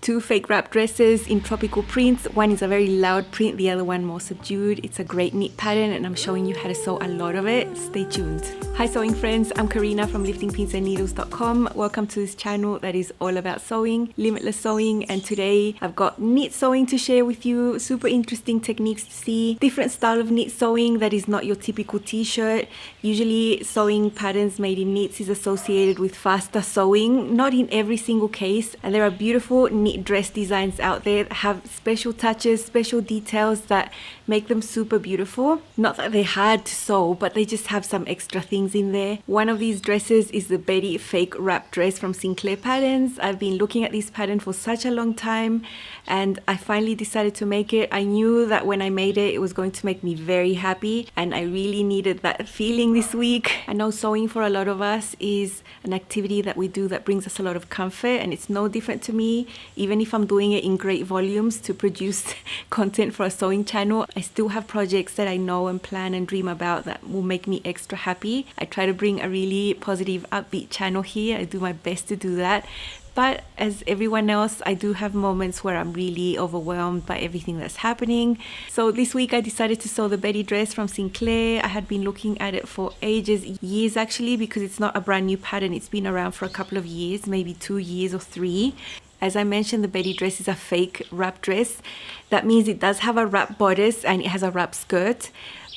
two fake wrap dresses in tropical prints. One is a very loud print, the other one more subdued. It's a great knit pattern and I'm showing you how to sew a lot of it. Stay tuned. Hi sewing friends, I'm Karina from liftingpinsandneedles.com. Welcome to this channel that is all about sewing, limitless sewing, and today I've got knit sewing to share with you. Super interesting techniques to see, different style of knit sewing that is not your typical t-shirt. Usually sewing patterns made in knits is associated with faster sewing, not in every single case, and there are beautiful knit dress designs out there that have special touches, special details that make them super beautiful. Not that they're hard to sew, but they just have some extra things in there. One of these dresses is the Betty fake wrap dress from Sinclair Patterns. I've been looking at this pattern for such a long time and I finally decided to make it. I knew that when I made it, it was going to make me very happy and I really needed that feeling this week. I know sewing for a lot of us is an activity that we do that brings us a lot of comfort, and it's no different to me. Even if I'm doing it in great volumes to produce content for a sewing channel, I still have projects that I know and plan and dream about that will make me extra happy. I try to bring a really positive, upbeat channel here. I do my best to do that. But as everyone else, I do have moments where I'm really overwhelmed by everything that's happening. So this week I decided to sew the Betty dress from Sinclair. I had been looking at it for ages, years actually, because it's not a brand new pattern. It's been around for a couple of years, maybe 2 years or 3. As I mentioned, the Betty dress is a fake wrap dress. That means it does have a wrap bodice and it has a wrap skirt,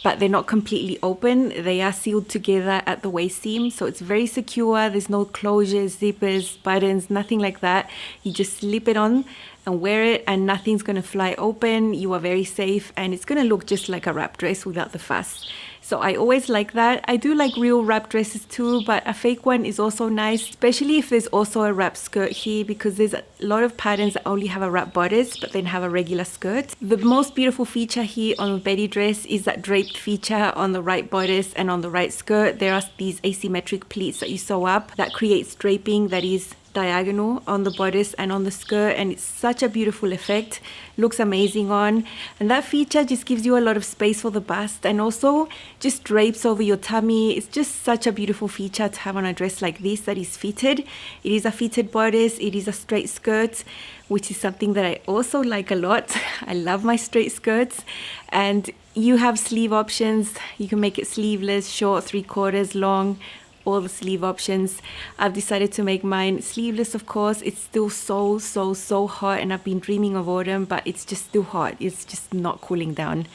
but they're not completely open. They are sealed together at the waist seam, so it's very secure. There's no closures, zippers, buttons, nothing like that. You just slip it on and wear it and nothing's gonna fly open. You are very safe and it's gonna look just like a wrap dress without the fuss. So I always like that. I do like real wrap dresses too, but a fake one is also nice, especially if there's also a wrap skirt here, because there's a lot of patterns that only have a wrap bodice but then have a regular skirt. The most beautiful feature here on the Betty dress is that draped feature on the right bodice and on the right skirt. There are these asymmetric pleats that you sew up that creates draping that is diagonal on the bodice and on the skirt, and it's such a beautiful effect. Looks amazing on, and that feature just gives you a lot of space for the bust and also just drapes over your tummy. It's just such a beautiful feature to have on a dress like this that is fitted. It is a fitted bodice, it is a straight skirt, which is something that I also like a lot. I love my straight skirts. And you have sleeve options. You can make it sleeveless, short, 3/4, long, all the sleeve options. I've decided to make mine sleeveless, of course. It's still so hot and I've been dreaming of autumn, but it's just still hot. It's just not cooling down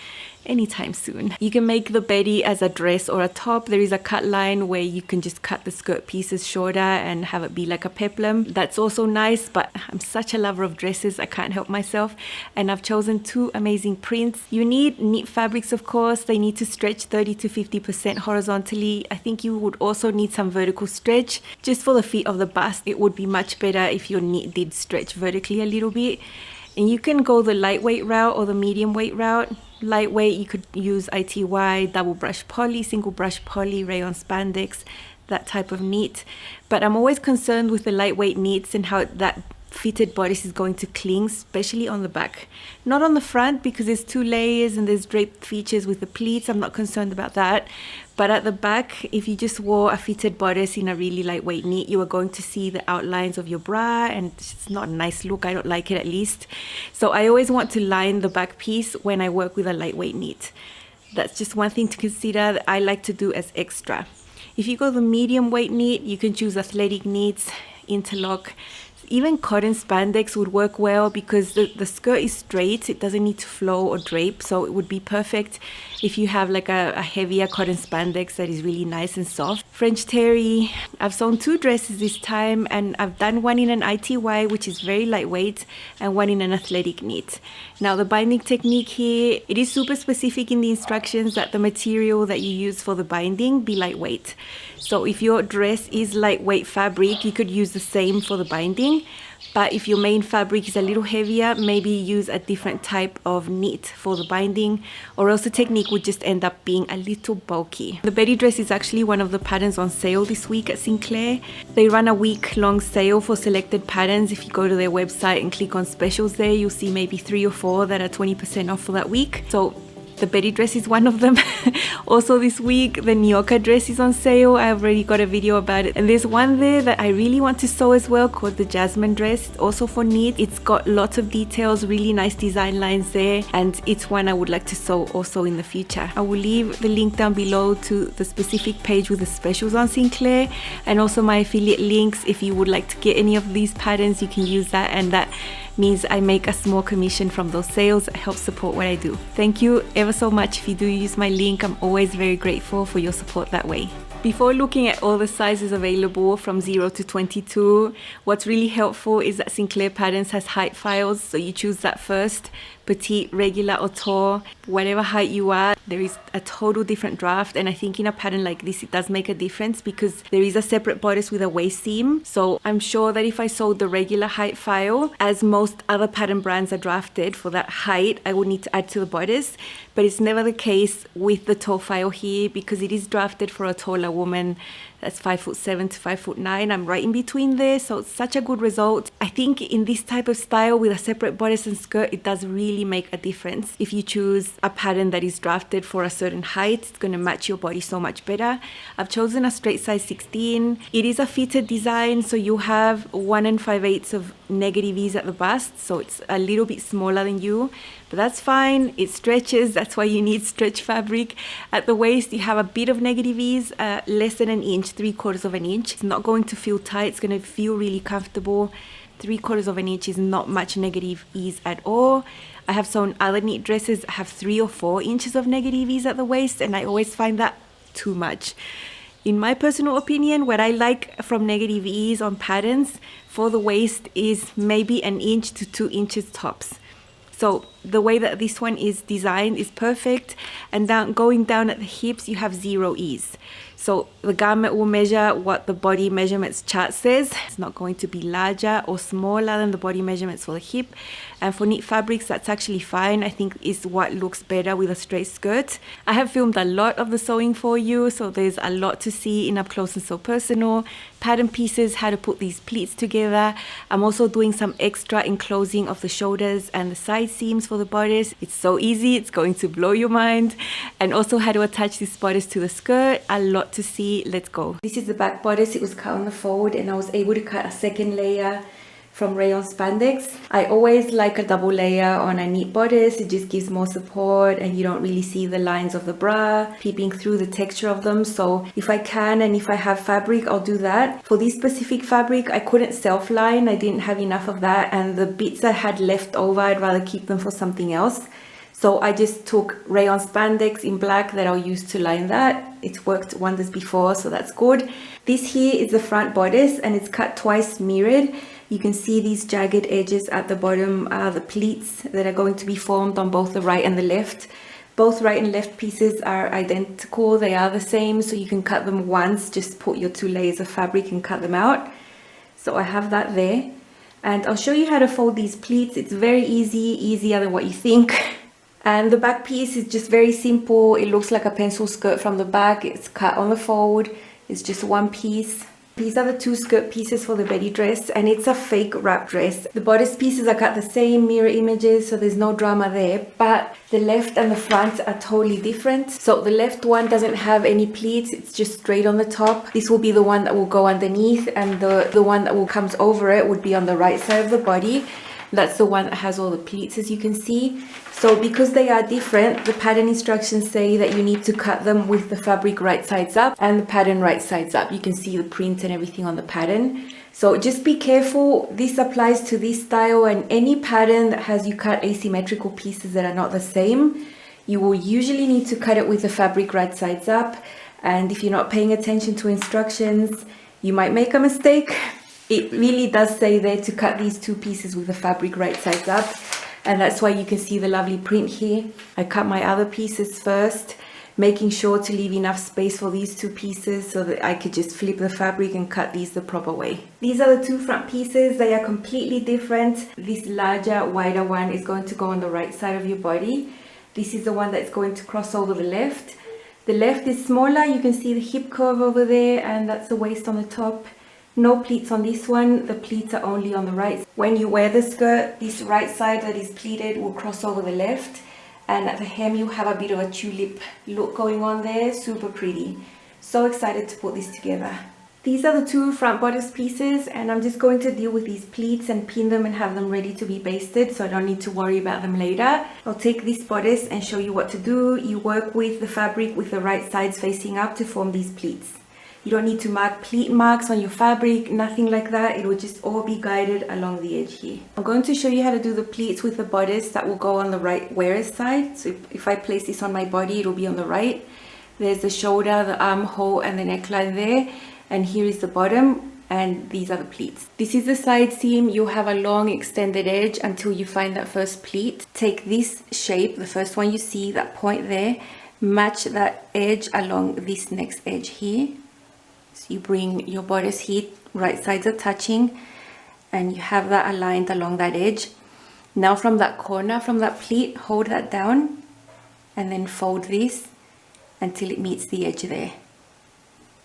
anytime soon. You can make the Betty as a dress or a top. There is a cut line where you can just cut the skirt pieces shorter and have it be like a peplum. That's also nice, but I'm such a lover of dresses, I can't help myself. And I've chosen 2 amazing prints. You need knit fabrics, of course. They need to stretch 30 to 50% horizontally. I think you would also need some vertical stretch just for the fit of the bust. It would be much better if your knit did stretch vertically a little bit. And you can go the lightweight route or the medium weight route. Lightweight, you could use ITY, double brush poly, single brush poly, rayon spandex, that type of knit. But I'm always concerned with the lightweight knits and how that fitted bodice is going to cling, especially on the back. Not on the front because there's 2 layers and there's draped features with the pleats. I'm not concerned about that. But at the back, if you just wore a fitted bodice in a really lightweight knit, you are going to see the outlines of your bra and it's not a nice look. I don't like it, at least. So I always want to line the back piece when I work with a lightweight knit. That's just one thing to consider that I like to do as extra. If you go the medium weight knit, you can choose athletic knits, interlock. Even cotton spandex would work well because the skirt is straight. It doesn't need to flow or drape, so it would be perfect if you have like a heavier cotton spandex that is really nice and soft. French terry. I've sewn 2 dresses this time and I've done one in an ITY, which is very lightweight, and one in an athletic knit. Now the binding technique here, it is super specific in the instructions that the material that you use for the binding be lightweight. So if your dress is lightweight fabric, you could use the same for the binding. But if your main fabric is a little heavier, maybe use a different type of knit for the binding, or else the technique would just end up being a little bulky. The Betty dress is actually one of the patterns on sale this week at Sinclair. They run a week-long sale for selected patterns. If you go to their website and click on specials there, you'll see maybe 3 or 4 that are 20% off for that week. So The Betty dress is one of them. Also this week, the Gnocca dress is on sale. I already got a video about it. And there's one there that I really want to sew as well called the Jasmine dress. It's also for knit. It's got lots of details, really nice design lines there. And it's one I would like to sew also in the future. I will leave the link down below to the specific page with the specials on Sinclair, and also my affiliate links. If you would like to get any of these patterns, you can use that, and that means I make a small commission from those sales. It helps support what I do. Thank you ever so much if you do use my link. I'm always very grateful for your support that way. Before looking at all the sizes available from 0 to 22, what's really helpful is that Sinclair Patterns has height files, so you choose that first. Petite, regular or tall, whatever height you are, there is a total different draft. And I think in a pattern like this it does make a difference because there is a separate bodice with a waist seam. So I'm sure that if I sewed the regular height file, as most other pattern brands are drafted for that height, I would need to add to the bodice. But it's never the case with the tall file here because it is drafted for a taller woman that's 5'7" to 5'9". I'm right in between there, so it's such a good result. I think in this type of style with a separate bodice and skirt, it does really make a difference. If you choose a pattern that is drafted for a certain height, it's going to match your body so much better. I've chosen a straight size 16. It is a fitted design, so you have 1 5/8 of negative ease at the bust, so it's a little bit smaller than you. But that's fine, it stretches, that's why you need stretch fabric. At the waist you have a bit of negative ease, less than an inch, 3/4 of an inch. It's not going to feel tight, it's going to feel really comfortable. 3/4 of an inch is not much negative ease at all. I have sewn other knit dresses that have 3 or 4 inches of negative ease at the waist, and I always find that too much. In my personal opinion, what I like from negative ease on patterns for the waist is maybe 1 inch to 2 inches tops. So the way that this one is designed is perfect, and going down at the hips you have 0 ease. So the garment will measure what the body measurements chart says. It's not going to be larger or smaller than the body measurements for the hip. And for knit fabrics, that's actually fine. I think is what looks better with a straight skirt. I have filmed a lot of the sewing for you, so there's a lot to see in Up Close and So Personal. Pattern pieces, how to put these pleats together. I'm also doing some extra enclosing of the shoulders and the side seams for the bodice. It's so easy, it's going to blow your mind. And also how to attach this bodice to the skirt. A lot to see. Let's go. This is the back bodice. It was cut on the fold, and I was able to cut a second layer from rayon spandex. I always like a double layer on a knit bodice. It just gives more support, and you don't really see the lines of the bra peeping through the texture of them. So if I can and if I have fabric, I'll do that. For this specific fabric, I couldn't self-line. I didn't have enough of that, and the bits I had left over, I'd rather keep them for something else. So I just took rayon spandex in black that I'll use to line that. It's worked wonders before, so that's good. This here is the front bodice, and it's cut twice mirrored. You can see these jagged edges at the bottom are the pleats that are going to be formed on both the right and the left. Both right and left pieces are identical, they are the same, so you can cut them once, just put your 2 layers of fabric and cut them out. So I have that there, and I'll show you how to fold these pleats. It's very easy, easier than what you think. And the back piece is just very simple. It looks like a pencil skirt from the back. It's cut on the fold. It's just one piece. These are the 2 skirt pieces for the Betty dress, and it's a fake wrap dress. The bodice pieces are cut the same, mirror images, so there's no drama there, but the left and the front are totally different. So the left one doesn't have any pleats, it's just straight on the top. This will be the one that will go underneath, and the one that will comes over it would be on the right side of the body. That's the one that has all the pleats, as you can see. So because they are different, the pattern instructions say that you need to cut them with the fabric right sides up and the pattern right sides up. You can see the print and everything on the pattern. So just be careful. This applies to this style and any pattern that has you cut asymmetrical pieces that are not the same. You will usually need to cut it with the fabric right sides up. And if you're not paying attention to instructions, you might make a mistake. It really does say there to cut these 2 pieces with the fabric right sides up, and that's why you can see the lovely print here. I cut my other pieces first, making sure to leave enough space for these 2 pieces so that I could just flip the fabric and cut these the proper way. These are the 2 front pieces. They are completely different. This larger, wider one is going to go on the right side of your body. This is the one that's going to cross over the left. The left is smaller. You can see the hip curve over there, and that's the waist on the top. No pleats on this one. The pleats are only on the right. When you wear the skirt, this right side that is pleated will cross over the left, And at the hem you have a bit of a tulip look going on there, super pretty. So excited to put this together. These are the two front bodice pieces, and I'm just going to deal with these pleats and pin them and have them ready to be basted so I don't need to worry about them later. I'll take this bodice and show you what to do. You work with the fabric with the right sides facing up to form these pleats. You don't need to mark pleat marks on your fabric, nothing like that. It will just all be guided along the edge here. I'm going to show you how to do the pleats with the bodice that will go on the right wearer's side. So if I place this on my body, it will be on the right. There's the shoulder, the armhole, and the neckline there. And here is the bottom, and these are the pleats. This is the side seam. You have a long extended edge until you find that first pleat. Take this shape, the first one you see, that point there, match that edge along this next edge here. So you bring your bodice here, right sides are touching, and you have that aligned along that edge. Now from that corner, from that pleat, hold that down and then fold this until it meets the edge there.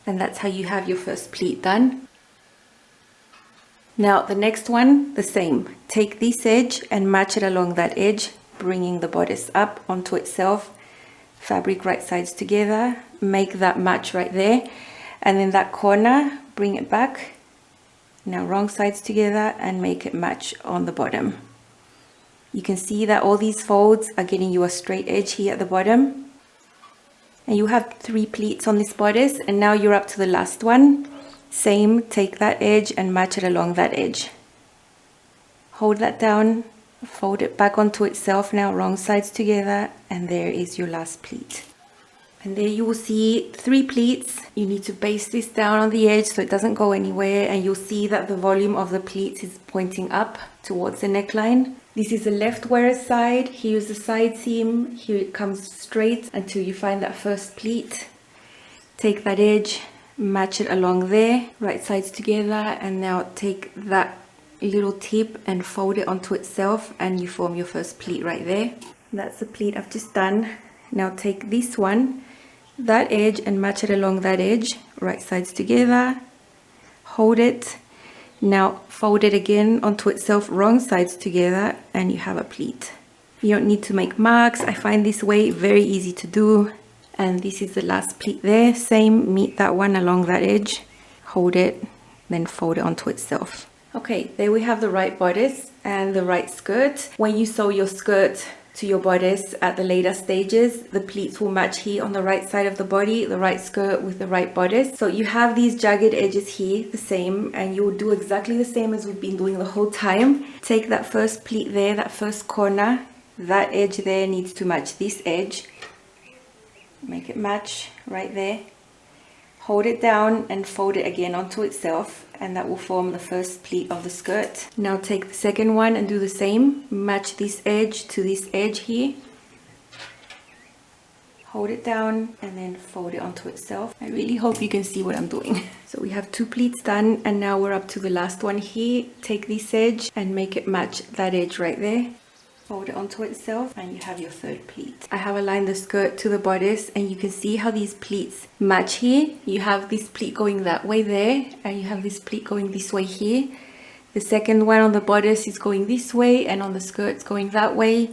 And that's how you have your first pleat done. Now the next one, the same. Take this edge and match it along that edge, bringing the bodice up onto itself. Fabric right sides together, make that match right there. And then that corner, bring it back. Now wrong sides together and make it match on the bottom. You can see that all these folds are getting you a straight edge here at the bottom. And you have 3 pleats on this bodice, and now you're up to the last one. Same, take that edge and match it along that edge. Hold that down, fold it back onto itself, now wrong sides together, and there is your last pleat. And there you will see 3 pleats. You need to baste this down on the edge so it doesn't go anywhere, and you'll see that the volume of the pleats is pointing up towards the neckline. This is the left wearer's side. Here's the side seam. Here it comes straight until you find that first pleat. Take that edge, match it along there, right sides together, and now take that little tip and fold it onto itself, and you form your first pleat right there. That's the pleat I've just done. Now take this one, that edge, and match it along that edge, right sides together, hold it. Now fold it again onto itself, wrong sides together, and you have a pleat. You don't need to make marks. I find this way very easy to do. And this is the last pleat there. Same, meet that one along that edge, hold it, then fold it onto itself. Okay, there we have the right bodice and the right skirt. When you sew your skirt to your bodice at the later stages, the pleats will match here on the right side of the body, the right skirt with the right bodice. So you have these jagged edges here, the same, and you will do exactly the same as we've been doing the whole time. Take that first pleat there, that first corner, that edge there needs to match this edge. Make it match right there. Hold it down and fold it again onto itself, and that will form the first pleat of the skirt. Now take the second one and do the same. Match this edge to this edge here. Hold it down and then fold it onto itself. I really hope you can see what I'm doing. So we have 2 pleats done, and now we're up to the last one here. Take this edge and make it match that edge right there. Fold it onto itself, and you have your third pleat. I have aligned the skirt to the bodice, and you can see how these pleats match here. You have this pleat going that way there, and you have this pleat going this way here. The second one on the bodice is going this way, and on the skirt it's going that way.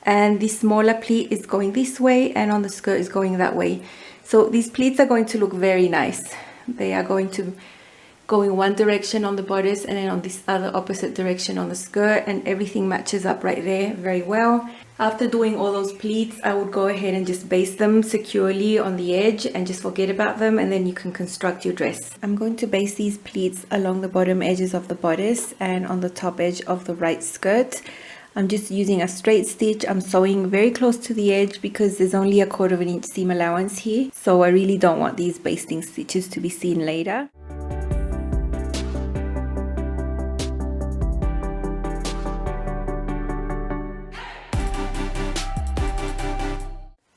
And this smaller pleat is going this way, and on the skirt is going that way. So these pleats are going to look very nice. They are going to go in one direction on the bodice and then on this other opposite direction on the skirt, and everything matches up right there very well. After doing all those pleats, I would go ahead and just baste them securely on the edge and just forget about them, and then you can construct your dress. I'm going to baste these pleats along the bottom edges of the bodice and on the top edge of the right skirt. I'm just using a straight stitch. I'm sewing very close to the edge because there's only a 1/4 inch seam allowance here, so I really don't want these basting stitches to be seen later.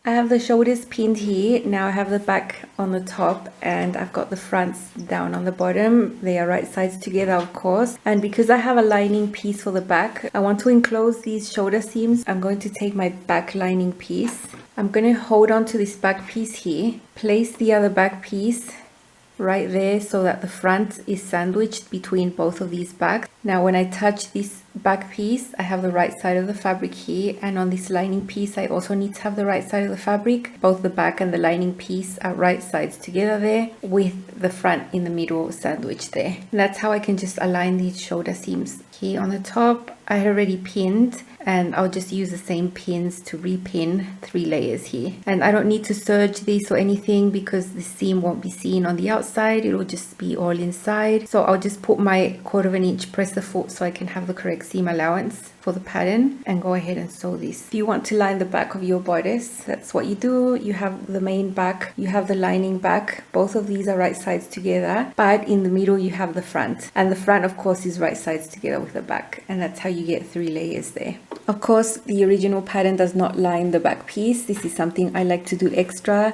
I have the shoulders pinned here. Now I have the back on the top, and I've got the fronts down on the bottom. They are right sides together, of course. And because I have a lining piece for the back, I want to enclose these shoulder seams. I'm going to take my back lining piece. I'm going to hold on to this back piece here, place the other back piece right there so that the front is sandwiched between both of these backs. Now when I touch this back piece, I have the right side of the fabric here, and on this lining piece I also need to have the right side of the fabric. Both the back and the lining piece are right sides together there, with the front in the middle sandwiched there. And that's how I can just align these shoulder seams. Here on the top I had already pinned, and I'll just use the same pins to repin 3 layers here. And I don't need to serge this or anything because the seam won't be seen on the outside, it'll just be all inside. So I'll just put my 1/4 inch presser foot so I can have the correct seam allowance for the pattern, and go ahead and sew this. If you want to line the back of your bodice, that's what you do. You have the main back, you have the lining back, both of these are right sides together, but in the middle you have the front, and the front of course is right sides together with the back, and that's how you get 3 layers there. Of course the original pattern does not line the back piece. This is something I like to do extra.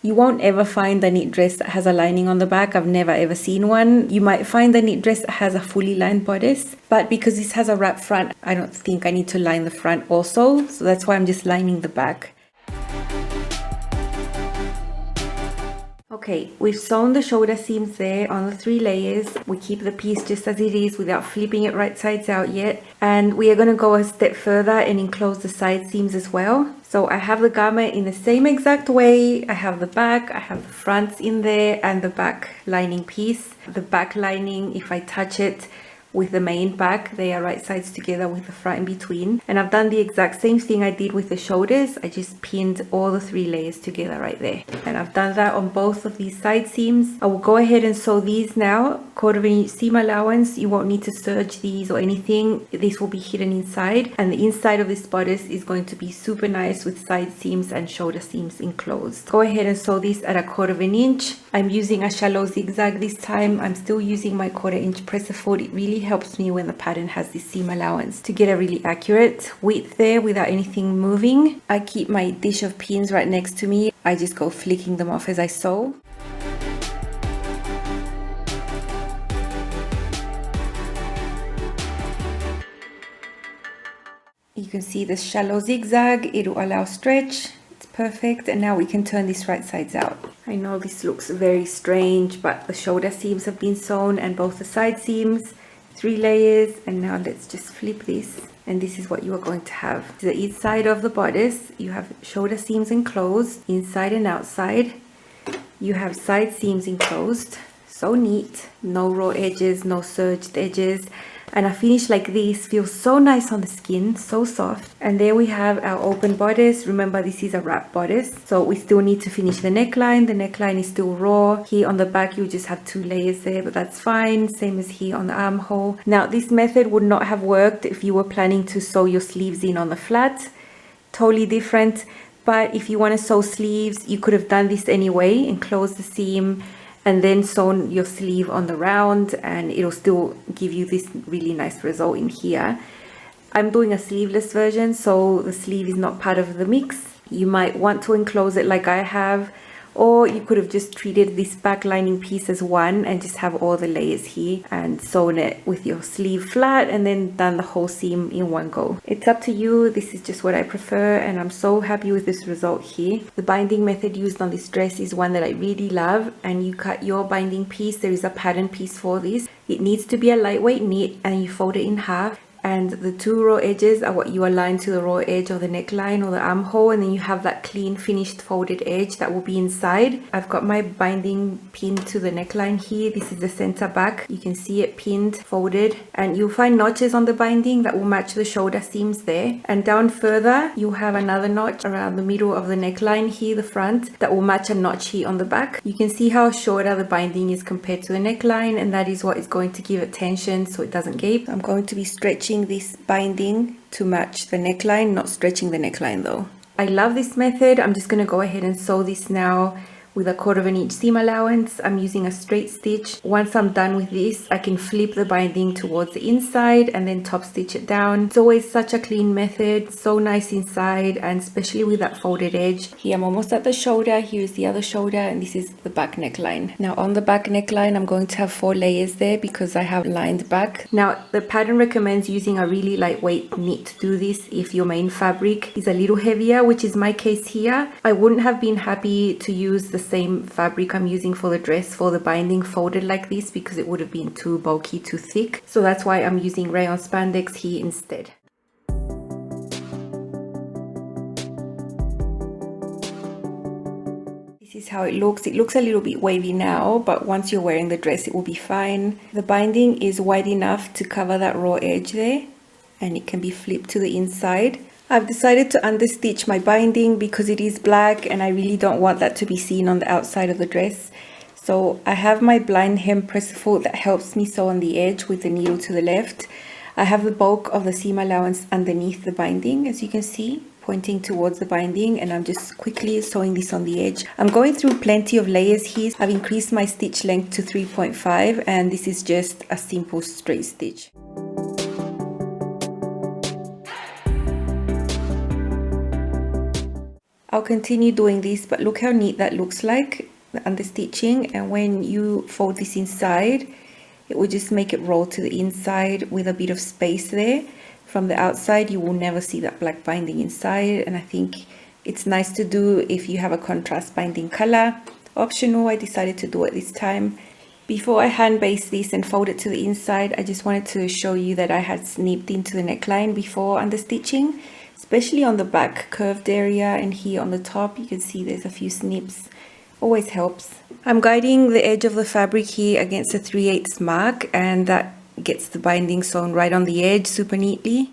You won't ever find a knit dress that has a lining on the back. I've never ever seen one. You might find a knit dress that has a fully lined bodice, but because this has a wrap front, I don't think I need to line the front also. So that's why I'm just lining the back. Okay, we've sewn the shoulder seams there on the 3 layers. We keep the piece just as it is without flipping it right sides out yet. And we are going to go a step further and enclose the side seams as well. So I have the garment in the same exact way. I have the back, I have the fronts in there, and the back lining piece. The back lining, if I touch it with the main back, they are right sides together with the front in between. And I've done the exact same thing I did with the shoulders. I just pinned all the 3 layers together right there, and I've done that on both of these side seams. I will go ahead and sew these now. 1/4 inch seam allowance, you won't need to serge these or anything. This will be hidden inside, and the inside of this bodice is going to be super nice with side seams and shoulder seams enclosed. Go ahead and sew this at 1/4 inch. I'm using a shallow zigzag this time. I'm still using my 1/4 inch presser foot. It really helps me when the pattern has this seam allowance to get a really accurate width there without anything moving. I keep my dish of pins right next to me. I just go flicking them off as I sew. You can see the shallow zigzag, it will allow stretch. It's perfect, and now we can turn this right sides out. I know this looks very strange, but the shoulder seams have been sewn and both the side seams. 3 layers, and now let's just flip this, and this is what you are going to have. The inside of the bodice, you have shoulder seams enclosed inside and outside. You have side seams enclosed. So neat, no raw edges, no serged edges, and a finish like this feels so nice on the skin, so soft. And there we have our open bodice. Remember, this is a wrap bodice, so we still need to finish the neckline. The neckline is still raw. Here on the back you just have 2 layers there, but that's fine, same as here on the armhole. Now this method would not have worked if you were planning to sew your sleeves in on the flat. Totally different. But if you want to sew sleeves, you could have done this anyway, enclose the seam and then sewn your sleeve on the round, and it'll still give you this really nice result in here. I'm doing a sleeveless version, so the sleeve is not part of the mix. You might want to enclose it like I have, or you could have just treated this back lining piece as one and just have all the layers here and sewn it with your sleeve flat and then done the whole seam in one go. It's up to you. This is just what I prefer, and I'm so happy with this result here. The binding method used on this dress is one that I really love, and you cut your binding piece. There is a pattern piece for this. It needs to be a lightweight knit, and you fold it in half. And the 2 raw edges are what you align to the raw edge of the neckline or the armhole, and then you have that clean finished folded edge that will be inside. I've got my binding pinned to the neckline here. This is the center back. You can see it pinned, folded, and you'll find notches on the binding that will match the shoulder seams there. And down further you'll have another notch around the middle of the neckline here, the front, that will match a notch here on the back. You can see how shorter the binding is compared to the neckline, and that is what is going to give it tension so it doesn't gape. I'm going to be stretching this binding to match the neckline, not stretching the neckline though. I love this method. I'm just going to go ahead and sew this now with a 1/4 inch seam allowance. I'm using a straight stitch. Once I'm done with this, I can flip the binding towards the inside and then top stitch it down. It's always such a clean method, so nice inside, and especially with that folded edge. Here I'm almost at the shoulder. Here's the other shoulder, and this is the back neckline. Now on the back neckline, I'm going to have 4 layers there because I have lined back. Now the pattern recommends using a really lightweight knit to do this if your main fabric is a little heavier, which is my case here. I wouldn't have been happy to use the same fabric I'm using for the dress for the binding folded like this, because it would have been too bulky, too thick. So that's why I'm using rayon spandex here instead. This is how it looks. It looks a little bit wavy now, but once you're wearing the dress it will be fine. The binding is wide enough to cover that raw edge there, and it can be flipped to the inside. I've decided to understitch my binding because it is black and I really don't want that to be seen on the outside of the dress. So I have my blind hem press foot that helps me sew on the edge with the needle to the left. I have the bulk of the seam allowance underneath the binding, as you can see, pointing towards the binding, and I'm just quickly sewing this on the edge. I'm going through plenty of layers here. I've increased my stitch length to 3.5 and this is just a simple straight stitch. I'll continue doing this, but look how neat that looks like, the understitching, and when you fold this inside, it will just make it roll to the inside with a bit of space there. From the outside, you will never see that black binding inside, and I think it's nice to do if you have a contrast binding color. Optional, I decided to do it this time. Before I hand baste this and fold it to the inside, I just wanted to show you that I had snipped into the neckline before understitching. Especially on the back curved area, and here on the top you can see there's a few snips. Always helps. I'm guiding the edge of the fabric here against a 3/8 mark, and that gets the binding sewn right on the edge super neatly.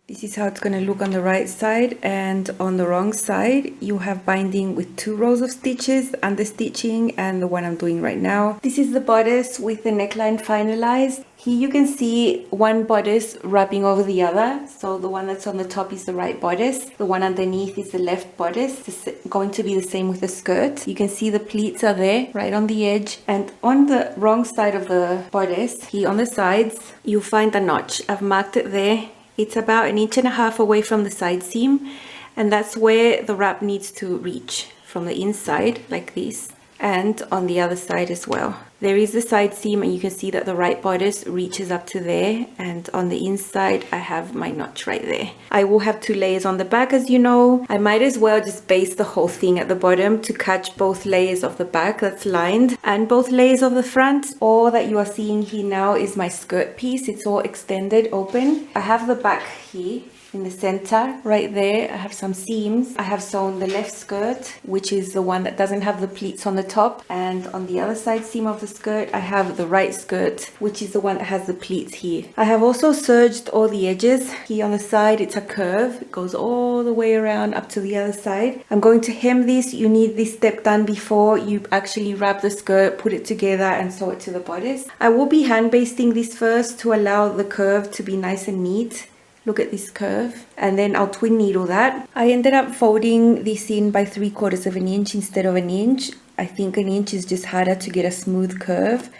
This is how it's going to look on the right side, and on the wrong side you have binding with 2 rows of stitches, understitching, and the one I'm doing right now. This is the bodice with the neckline finalized. Here you can see one bodice wrapping over the other, so the one that's on the top is the right bodice, the one underneath is the left bodice. It's going to be the same with the skirt. You can see the pleats are there right on the edge, and on the wrong side of the bodice, here on the sides, you'll find a notch. I've marked it there. It's about 1.5 inches away from the side seam, and that's where the wrap needs to reach, from the inside like this, and on the other side as well. There is the side seam, and you can see that the right bodice reaches up to there, and on the inside I have my notch right there. I will have 2 layers on the back, as you know. I might as well just baste the whole thing at the bottom to catch both layers of the back that's lined and both layers of the front. All that you are seeing here now is my skirt piece. It's all extended open. I have the back here in the center right there. I have some seams. I have sewn the left skirt, which is the one that doesn't have the pleats on the top, and on the other side seam of the skirt I have the right skirt, which is the one that has the pleats here. I have also serged all the edges. Here on the side it's a curve, it goes all the way around up to the other side. I'm going to hem this. You need this step done before you actually wrap the skirt, put it together and sew it to the bodice. I will be hand basting this first to allow the curve to be nice and neat. Look at this curve, and then I'll twin needle that. I ended up folding this in by 3/4 of an inch instead of an inch. I think an inch is just harder to get a smooth curve.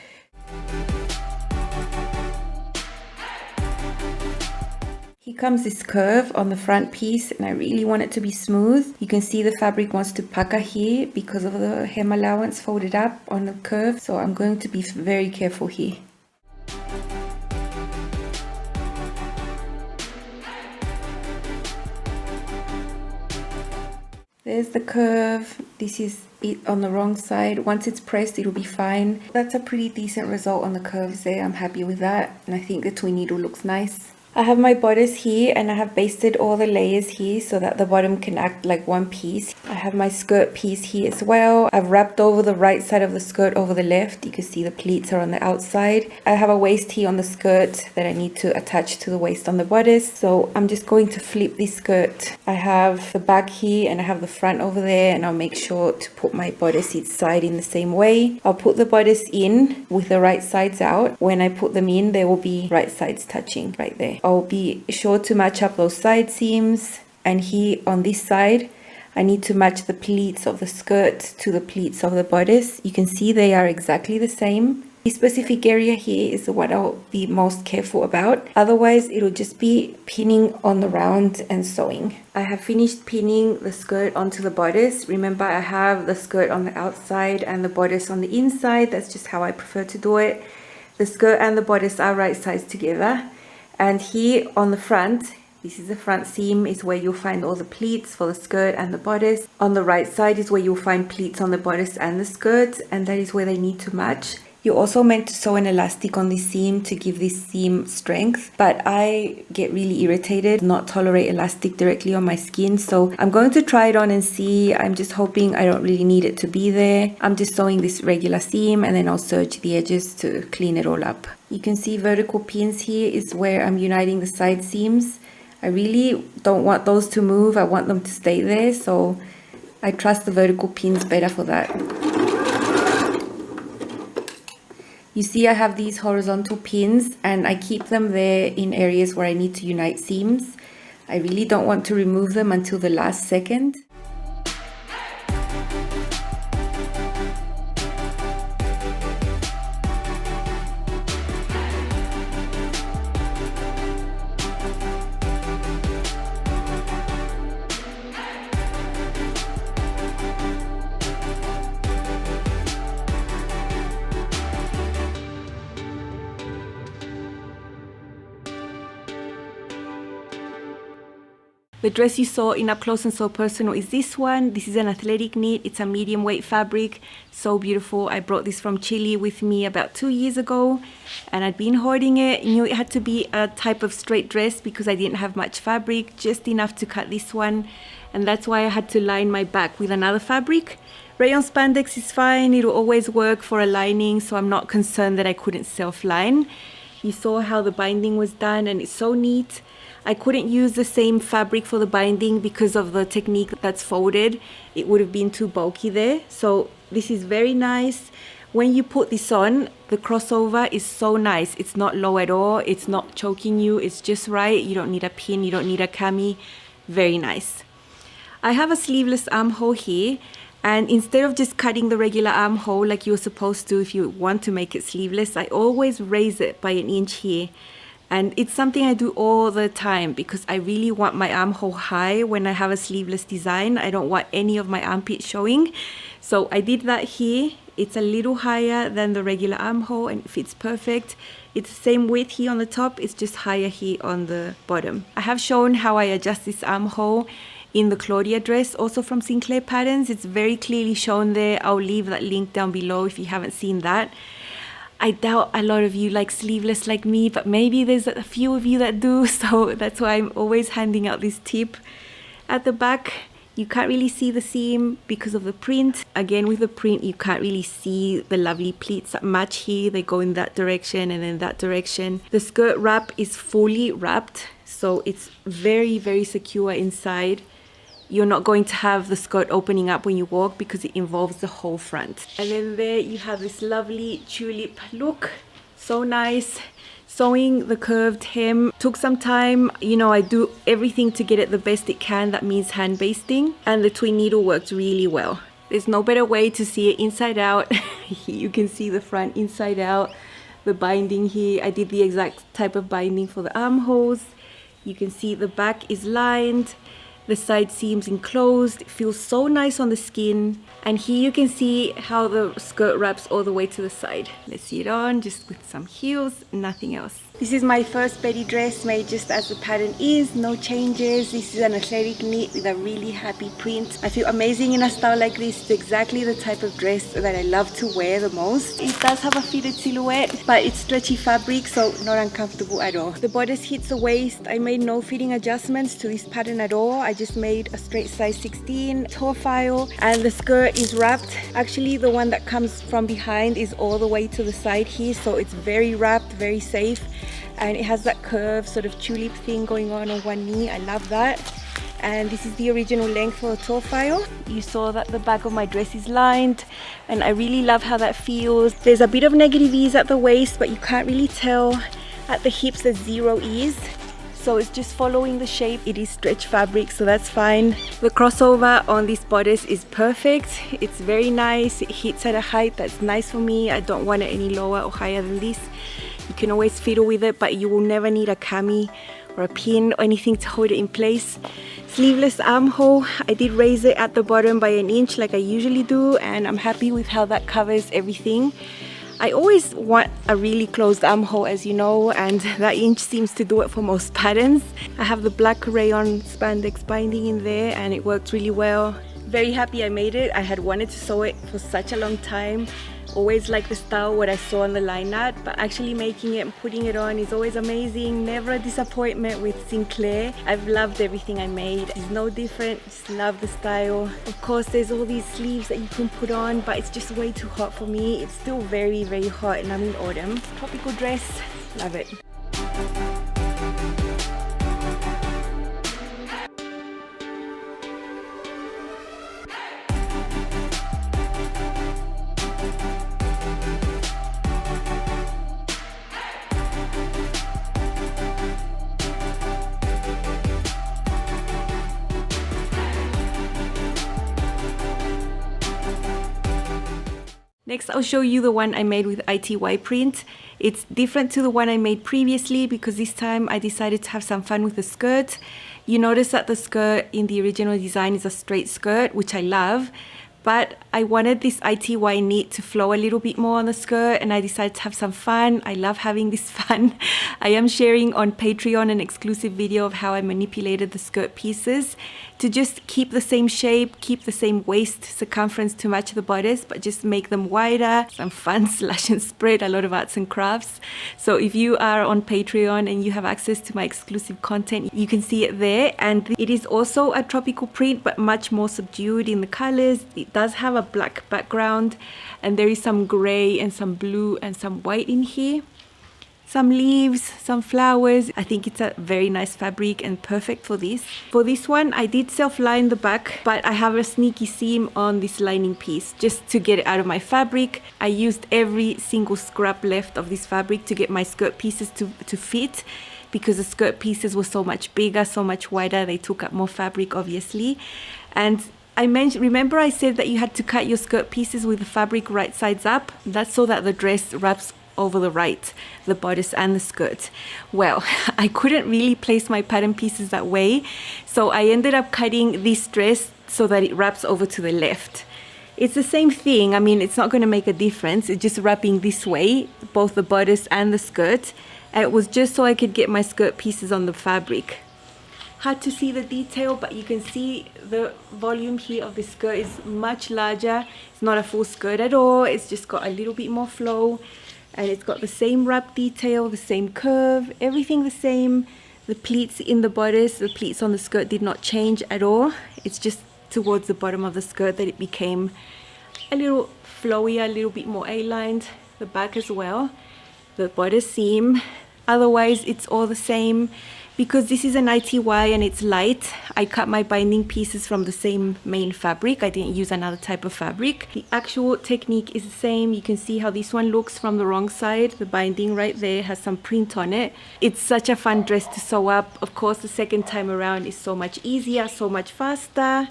Here comes this curve on the front piece, and I really want it to be smooth. You can see the fabric wants to pucker here because of the hem allowance folded up on the curve, so I'm going to be very careful here. There's the curve. This is it on the wrong side. Once it's pressed, it'll be fine. That's a pretty decent result on the curves there. I'm happy with that, and I think the twin needle looks nice. I have my bodice here, and I have basted all the layers here so that the bottom can act like one piece. I have my skirt piece here as well. I've wrapped over the right side of the skirt over the left. You can see the pleats are on the outside. I have a waist here on the skirt that I need to attach to the waist on the bodice. So I'm just going to flip this skirt. I have the back here and I have the front over there, and I'll make sure to put my bodice each side in the same way. I'll put the bodice in with the right sides out. When I put them in, there will be right sides touching right there. I'll be sure to match up those side seams, and here on this side I need to match the pleats of the skirt to the pleats of the bodice. You can see they are exactly the same. This specific area here is what I'll be most careful about. Otherwise, it'll just be pinning on the round and sewing. I have finished pinning the skirt onto the bodice. Remember, I have the skirt on the outside and the bodice on the inside. That's just how I prefer to do it. The skirt and the bodice are right sides together. And here on the front, this is the front seam, is where you'll find all the pleats for the skirt and the bodice. On the right side is where you'll find pleats on the bodice and the skirt, and that is where they need to match. You're also meant to sew an elastic on this seam to give this seam strength, but I get really irritated, not tolerate elastic directly on my skin, so I'm going to try it on and see. I'm just hoping I don't really need it to be there. I'm just sewing this regular seam and then I'll serge the edges to clean it all up. You can see vertical pins here is where I'm uniting the side seams. I really don't want those to move. I want them to stay there, so I trust the vertical pins better for that. You see I have these horizontal pins and I keep them there in areas where I need to unite seams. I really don't want to remove them until the last second. The dress you saw in Up Close and So Personal is this one. This is an athletic knit. It's a medium weight fabric. So beautiful. I brought this from Chile with me about 2 years ago and I'd been hoarding it. I knew it had to be a type of straight dress because I didn't have much fabric, just enough to cut this one. And that's why I had to line my back with another fabric. Rayon spandex is fine. It'll always work for a lining, so I'm not concerned that I couldn't self-line. You saw how the binding was done and it's so neat. I couldn't use the same fabric for the binding because of the technique that's folded. It would have been too bulky there. So this is very nice. When you put this on, the crossover is so nice. It's not low at all. It's not choking you. It's just right. You don't need a pin. You don't need a cami. Very nice. I have a sleeveless armhole here. And instead of just cutting the regular armhole like you're supposed to if you want to make it sleeveless, I always raise it by 1 inch here. And it's something I do all the time because I really want my armhole high when I have a sleeveless design. I don't want any of my armpit showing. So I did that here. It's a little higher than the regular armhole and it fits perfect. It's the same width here on the top. It's just higher here on the bottom. I have shown how I adjust this armhole in the Claudia dress, also from Sinclair Patterns. It's very clearly shown there. I'll leave that link down below if you haven't seen that. I doubt a lot of you like sleeveless like me, but maybe there's a few of you that do, so that's why I'm always handing out this tip. At the back, you can't really see the seam because of the print. Again, with the print, you can't really see the lovely pleats that match here. They go in that direction and in that direction. The skirt wrap is fully wrapped, so it's very, very secure inside. You're not going to have the skirt opening up when you walk because it involves the whole front. And then there you have this lovely tulip look. So nice. Sewing the curved hem took some time. You know, I do everything to get it the best it can. That means hand basting. And the twin needle worked really well. There's no better way to see it inside out. You can see the front inside out. The binding here, I did the exact type of binding for the armholes. You can see the back is lined. The side seams enclosed. It feels so nice on the skin. And here you can see how the skirt wraps all the way to the side. Let's see it on, just with some heels, nothing else. This is my first Betty dress, made just as the pattern is, no changes. This is an athletic knit with a really happy print. I feel amazing in a style like this. It's exactly the type of dress that I love to wear the most. It does have a fitted silhouette, but it's stretchy fabric, so not uncomfortable at all. The bodice hits the waist. I made no fitting adjustments to this pattern at all. I just made a straight size 16 toe file, and the skirt is wrapped. Actually, the one that comes from behind is all the way to the side here, so it's very wrapped, very safe. And it has that curve sort of tulip thing going on one knee. I love that. And this is the original length for the toe file. You saw that the back of my dress is lined, and I really love how that feels. There's a bit of negative ease at the waist, but you can't really tell. At the hips there's zero ease, so it's just following the shape. It is stretch fabric, so that's fine. The crossover on this bodice is perfect. It's very nice. It hits at a height that's nice for me. I don't want it any lower or higher than this. You can always fiddle with it, but you will never need a cami or a pin or anything to hold it in place. Sleeveless armhole. I did raise it at the bottom by 1 inch like I usually do, and I'm happy with how that covers everything. I always want a really closed armhole, as you know, and that inch seems to do it for most patterns. I have the black rayon spandex binding in there and it worked really well. Very happy I made it. I had wanted to sew it for such a long time. Always like the style what I saw on the line art, but actually making it and putting it on is always amazing. Never a disappointment with Sinclair. I've loved everything I made. It's no different, just love the style. Of course there's all these sleeves that you can put on, but it's just way too hot for me. It's still very, very hot and I'm in autumn. Tropical dress, love it. Next, I'll show you the one I made with ITY print. It's different to the one I made previously because this time I decided to have some fun with the skirt. You notice that the skirt in the original design is a straight skirt, which I love, but I wanted this ITY knit to flow a little bit more on the skirt and I decided to have some fun. I love having this fun. I am sharing on Patreon an exclusive video of how I manipulated the skirt pieces to just keep the same shape, keep the same waist circumference to match the bodice, but just make them wider. Some fun slash and spread, a lot of arts and crafts. So if you are on Patreon and you have access to my exclusive content, you can see it there. And it is also a tropical print, but much more subdued in the colors. It does have a black background and there is some gray and some blue and some white in here. Some leaves, some flowers. I think it's a very nice fabric and perfect for this. For this one, I did self-line the back, but I have a sneaky seam on this lining piece just to get it out of my fabric. I used every single scrap left of this fabric to get my skirt pieces to fit because the skirt pieces were so much bigger, so much wider. They took up more fabric, obviously. And remember I said that you had to cut your skirt pieces with the fabric right sides up? That's so that the dress wraps over the right, the bodice and the skirt. Well, I couldn't really place my pattern pieces that way, so I ended up cutting this dress so that it wraps over to the left. It's the same thing. I mean, it's not going to make a difference. It's just wrapping this way, both the bodice and the skirt. And it was just so I could get my skirt pieces on the fabric. Hard to see the detail, but you can see the volume here of the skirt is much larger. It's not a full skirt at all. It's just got a little bit more flow. And it's got the same wrap detail, the same curve, everything the same. The pleats in the bodice, the pleats on the skirt did not change at all. It's just towards the bottom of the skirt that it became a little flowy, a little bit more A-lined. The back as well, the bodice seam. Otherwise, it's all the same. Because this is an ITY and it's light, I cut my binding pieces from the same main fabric. I didn't use another type of fabric. The actual technique is the same. You can see how this one looks from the wrong side. The binding right there has some print on it. It's such a fun dress to sew up. Of course, the second time around is so much easier, so much faster.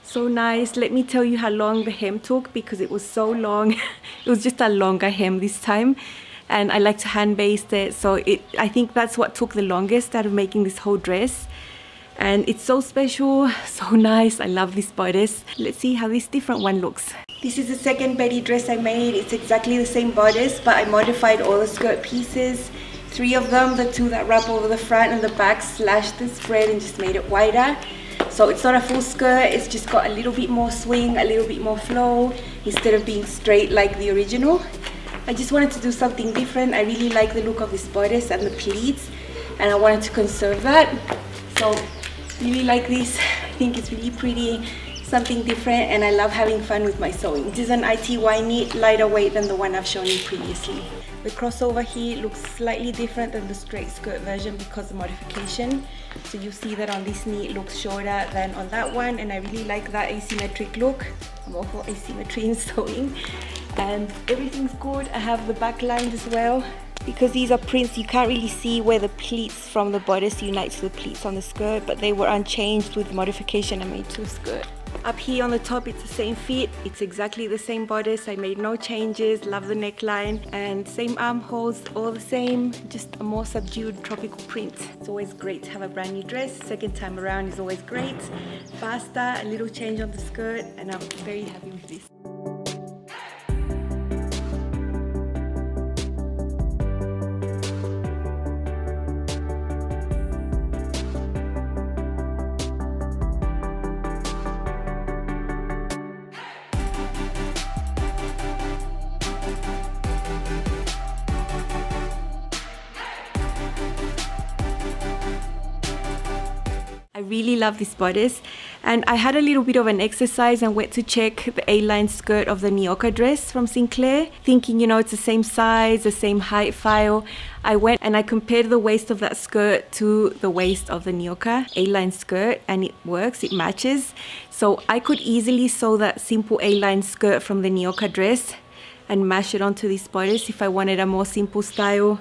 So nice. Let me tell you how long the hem took because it was so long. It was just a longer hem this time. And I like to hand baste it, so I think that's what took the longest out of making this whole dress. And it's so special, so nice. I love this bodice. Let's see how this different one looks. This is the second Betty dress I made. It's exactly the same bodice, but I modified all the skirt pieces. 3 of them, the 2 that wrap over the front and the back, slashed and spread and just made it wider. So it's not a full skirt, it's just got a little bit more swing, a little bit more flow, instead of being straight like the original. I just wanted to do something different. I really like the look of this bodice and the pleats, and I wanted to conserve that. So really like this. I think it's really pretty, something different, and I love having fun with my sewing. This is an ITY knit, lighter weight than the one I've shown you previously. The crossover here looks slightly different than the straight skirt version because of modification. So you see that on this knee it looks shorter than on that one, and I really like that asymmetric look. I'm all for asymmetry in sewing. And everything's good. I have the back lined as well. Because these are prints, you can't really see where the pleats from the bodice unite to the pleats on the skirt, but they were unchanged with modification I made to the skirt. Up here on the top, it's the same fit, it's exactly the same bodice, I made no changes, love the neckline, and same armholes, all the same, just a more subdued tropical print. It's always great to have a brand new dress, second time around is always great, faster, a little change on the skirt, and I'm very happy with this. I really love this bodice, and I had a little bit of an exercise and went to check the A-line skirt of the Gnocca dress from Sinclair, thinking, you know, it's the same size, the same height file. I went and I compared the waist of that skirt to the waist of the Gnocca A-line skirt, and it works, it matches. So I could easily sew that simple A-line skirt from the Gnocca dress and mash it onto this bodice if I wanted a more simple style,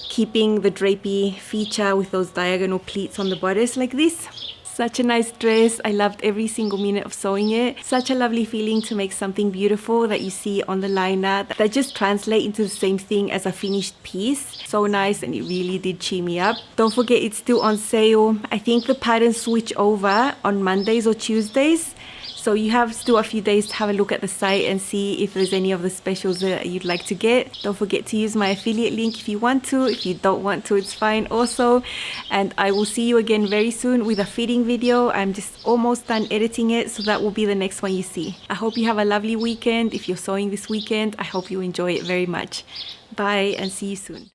keeping the drapey feature with those diagonal pleats on the bodice like this. Such a nice dress. I loved every single minute of sewing it. Such a lovely feeling to make something beautiful that you see on the liner that just translate into the same thing as a finished piece. So nice, and it really did cheer me up. Don't forget, it's still on sale. I think the patterns switch over on Mondays or Tuesdays. So you have still a few days to have a look at the site and see if there's any of the specials that you'd like to get. Don't forget to use my affiliate link if you want to. If you don't want to, it's fine also. And I will see you again very soon with a fitting video. I'm just almost done editing it, so that will be the next one you see. I hope you have a lovely weekend. If you're sewing this weekend, I hope you enjoy it very much. Bye, and see you soon.